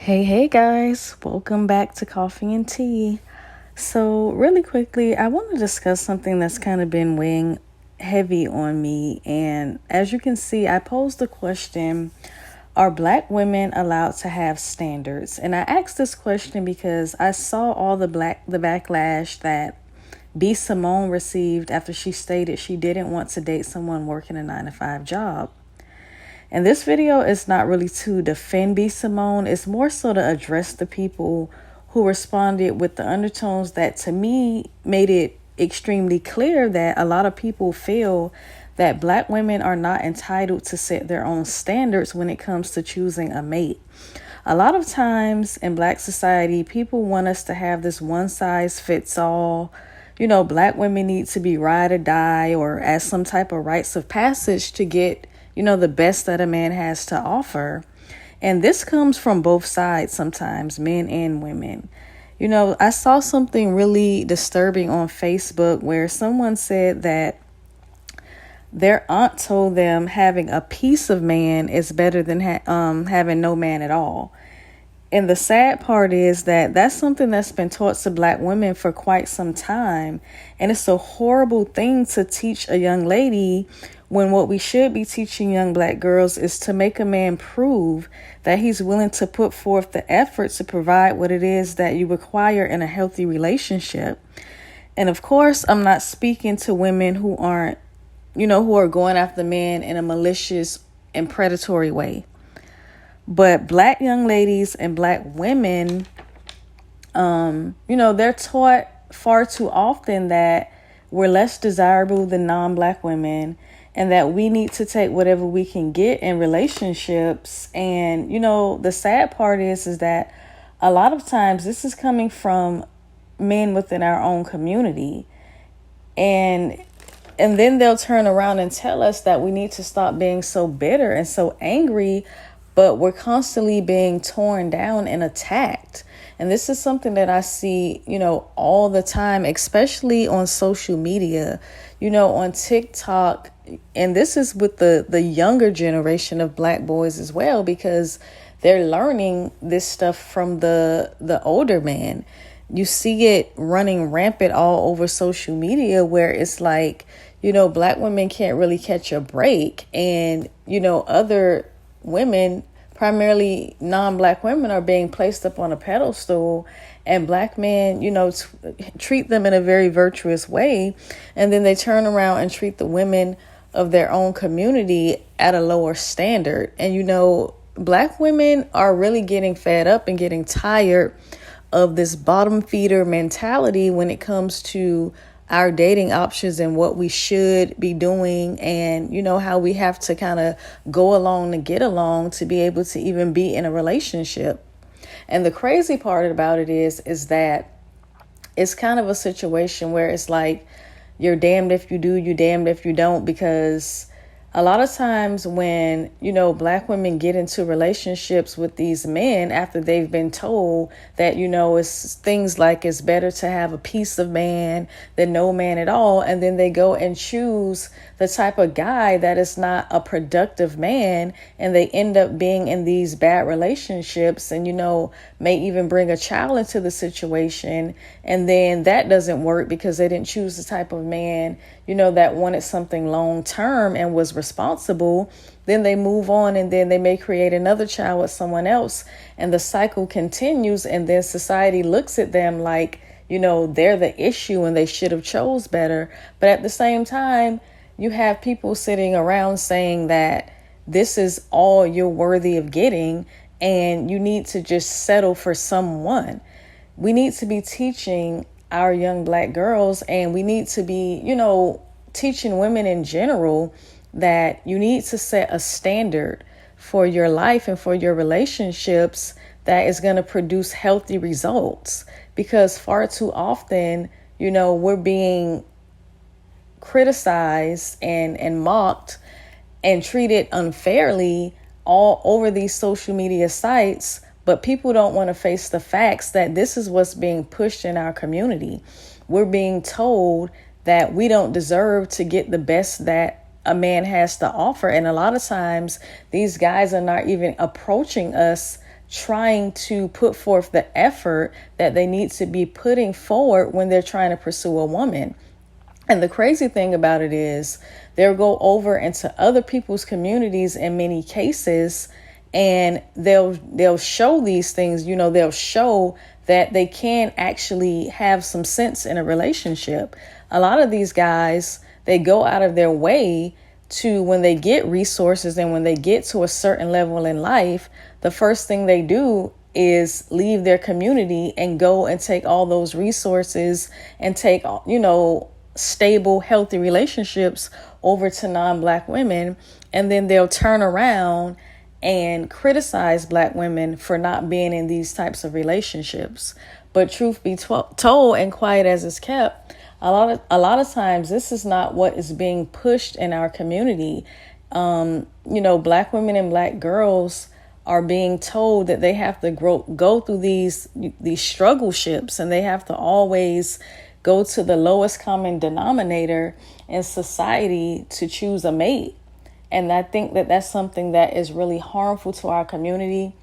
Hey guys, welcome back to Coffee and Tea. So, really quickly, I want to discuss something that's kind of been weighing heavy on me. And as you can see, I posed the question, are black women allowed to have standards? And I asked this question because I saw all the backlash that B Simone received after she stated she didn't want to date someone working a 9 to 5 job. And this video is not really to defend B Simone, it's more so to address the people who responded with the undertones that to me made it extremely clear that a lot of people feel that black women are not entitled to set their own standards when it comes to choosing a mate. A lot of times in black society, people want us to have this one size fits all. Black women need to be ride or die or as some type of rites of passage to get the best that a man has to offer. And this comes from both sides sometimes, men and women. I saw something really disturbing on Facebook where someone said that their aunt told them having a piece of man is better than having no man at all. And the sad part is that that's something that's been taught to black women for quite some time. And it's a horrible thing to teach a young lady when what we should be teaching young black girls is to make a man prove that he's willing to put forth the effort to provide what it is that you require in a healthy relationship. And of course, I'm not speaking to women who are going after men in a malicious and predatory way. But black young ladies and black women, they're taught far too often that we're less desirable than non-black women and that we need to take whatever we can get in relationships. And, the sad part is that a lot of times this is coming from men within our own community. And then they'll turn around and tell us that we need to stop being so bitter and so angry, but we're constantly being torn down and attacked. And this is something that I see, all the time, especially on social media, on TikTok. And this is with the younger generation of black boys as well, because they're learning this stuff from the older man. You see it running rampant all over social media where it's like, black women can't really catch a break. And, other women, primarily non-black women, are being placed up on a pedestal, and black men, treat them in a very virtuous way. And then they turn around and treat the women of their own community at a lower standard. And, black women are really getting fed up and getting tired of this bottom feeder mentality when it comes to our dating options and what we should be doing, and how we have to kind of go along to get along to be able to even be in a relationship. And the crazy part about it is that it's kind of a situation where it's like you're damned if you do, you're damned if you don't, because a lot of times when, black women get into relationships with these men after they've been told that, it's things like it's better to have a piece of man than no man at all. And then they go and choose the type of guy that is not a productive man, and they end up being in these bad relationships and, may even bring a child into the situation. And then that doesn't work because they didn't choose the type of man, that wanted something long term and was responsible. Then they move on, and then they may create another child with someone else, and the cycle continues. And then society looks at them like, they're the issue and they should have chose better. But at the same time, you have people sitting around saying that this is all you're worthy of getting, and you need to just settle for someone. We need to be teaching our young black girls, and we need to be, teaching women in general that you need to set a standard for your life and for your relationships that is going to produce healthy results. Because far too often, we're being criticized and mocked and treated unfairly all over these social media sites. But people don't want to face the facts that this is what's being pushed in our community. We're being told that we don't deserve to get the best that a man has to offer. And a lot of times these guys are not even approaching us trying to put forth the effort that they need to be putting forward when they're trying to pursue a woman. And the crazy thing about it is they'll go over into other people's communities in many cases, and they'll show these things, they'll show that they can actually have some sense in a relationship. A lot of these guys, they go out of their way to, when they get resources and when they get to a certain level in life, the first thing they do is leave their community and go and take all those resources and take, stable, healthy relationships over to non-Black women. And then they'll turn around and criticize Black women for not being in these types of relationships. But truth be told, and quiet as it's kept, a lot of times this is not what is being pushed in our community. Black women and Black girls are being told that they have to go through these struggleships, and they have to always go to the lowest common denominator in society to choose a mate. And I think that that's something that is really harmful to our community.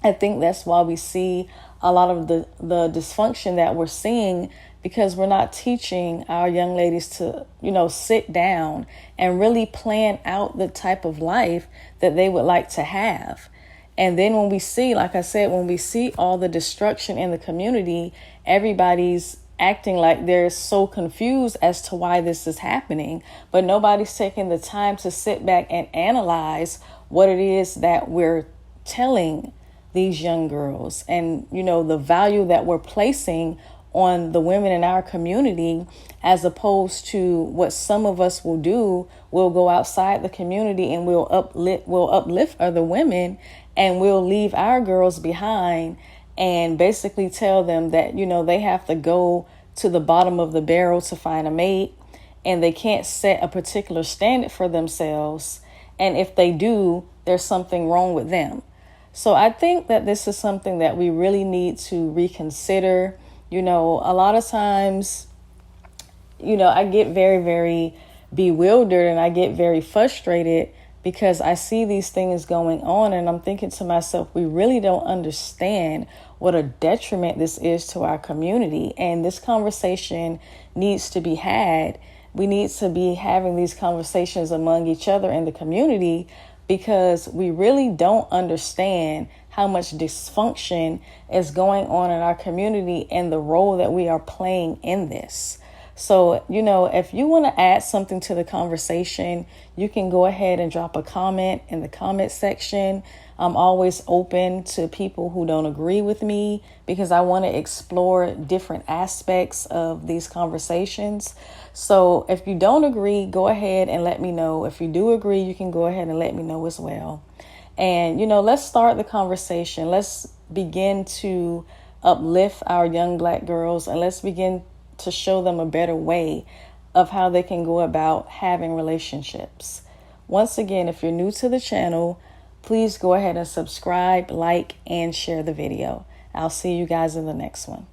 I think that's why we see a lot of the dysfunction that we're seeing, because we're not teaching our young ladies to, sit down and really plan out the type of life that they would like to have. And then when we see, like I said, when we see all the destruction in the community, everybody's acting like they're so confused as to why this is happening, but nobody's taking the time to sit back and analyze what it is that we're telling these young girls, and the value that we're placing on the women in our community, as opposed to what some of us will do. We'll go outside the community and we'll uplift other women, and we'll leave our girls behind and basically tell them that, they have to go to the bottom of the barrel to find a mate, and they can't set a particular standard for themselves. And if they do, there's something wrong with them. So I think that this is something that we really need to reconsider. A lot of times, I get very, very bewildered and I get very frustrated because I see these things going on, and I'm thinking to myself, we really don't understand what a detriment this is to our community. And this conversation needs to be had. We need to be having these conversations among each other in the community, because we really don't understand how much dysfunction is going on in our community and the role that we are playing in this. So, if you want to add something to the conversation, you can go ahead and drop a comment in the comment section. I'm always open to people who don't agree with me, because I want to explore different aspects of these conversations. So if you don't agree, go ahead and let me know. If you do agree, you can go ahead and let me know as well. And, let's start the conversation. Let's begin to uplift our young Black girls, and let's begin to show them a better way of how they can go about having relationships. Once again, if you're new to the channel, please go ahead and subscribe, like, and share the video. I'll see you guys in the next one.